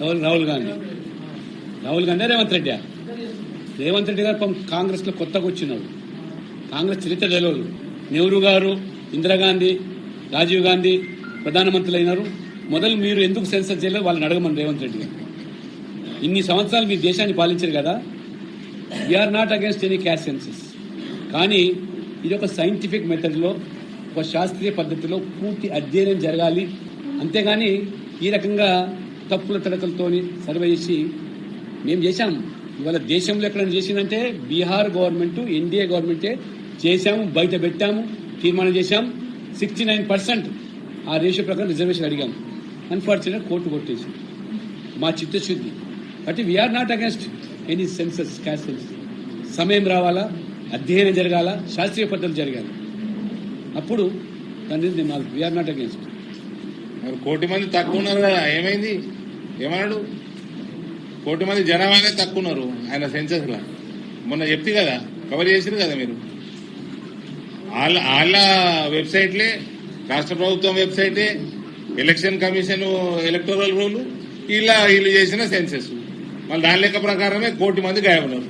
రాహుల్ గాంధీ రేవంత్ రెడ్డి గారు కాంగ్రెస్ లో కొత్తగా వచ్చినాడు. కాంగ్రెస్ చరిత్ర తెలియదు. నెహ్రూ గారు, ఇందిరాగాంధీ, రాజీవ్ గాంధీ ప్రధానమంత్రులు అయినారు. మొదలు మీరు ఎందుకు సెన్సస్ చేయలేదు వాళ్ళని అడగమని రేవంత్ రెడ్డి గారు. ఇన్ని సంవత్సరాలు మీ దేశాన్ని పాలించారు కదా. We are not against any caste census, కానీ ఇది ఒక సైంటిఫిక్ మెథడ్లో, ఒక శాస్త్రీయ పద్ధతిలో పూర్తి అధ్యయనం జరగాలి. అంతేగాని ఈ రకంగా తప్పుల తడకలతో సర్వే చేసి మేము చేశాం. ఇవాళ దేశంలో ఎక్కడైనా చేసిందంటే బీహార్ గవర్నమెంట్, ఎన్డీఏ గవర్నమెంటే చేశాము, బయట పెట్టాము, తీర్మానం చేశాం. 69% ఆ రేషియో ప్రకారం రిజర్వేషన్ అడిగాం. అన్ఫార్చునేట్ కోర్టు కొట్టేసి మా చిత్తశుద్ధి. But we are not against any census, caste census. సమయం రావాలా, అధ్యయనం జరగాల, శాస్త్రీయ పద్ధతులు జరగాలి. అప్పుడు దాన్ని వీఆర్ నాట్ అగేన్స్ట్. మరి 1 కోటి మంది తక్కువ ఉన్నారు కదా, ఏమైంది? ఏమన్నాడు? 1 కోటి మంది జనాభానే తక్కువ ఉన్నారు ఆయన సెన్సస్ లా. మొన్న చెప్తే కదా, కవర్ చేసిరు కదా మీరు. వాళ్ళ వెబ్సైట్లే, రాష్ట్ర ప్రభుత్వం వెబ్సైటే, ఎలక్షన్ కమిషన్ ఎలక్టోరల్ రూల్, వీళ్ళు చేసిన సెన్సస్. మళ్ళీ దాని లెక్క ప్రకారమే 1 కోటి మంది గాయబన్నారు.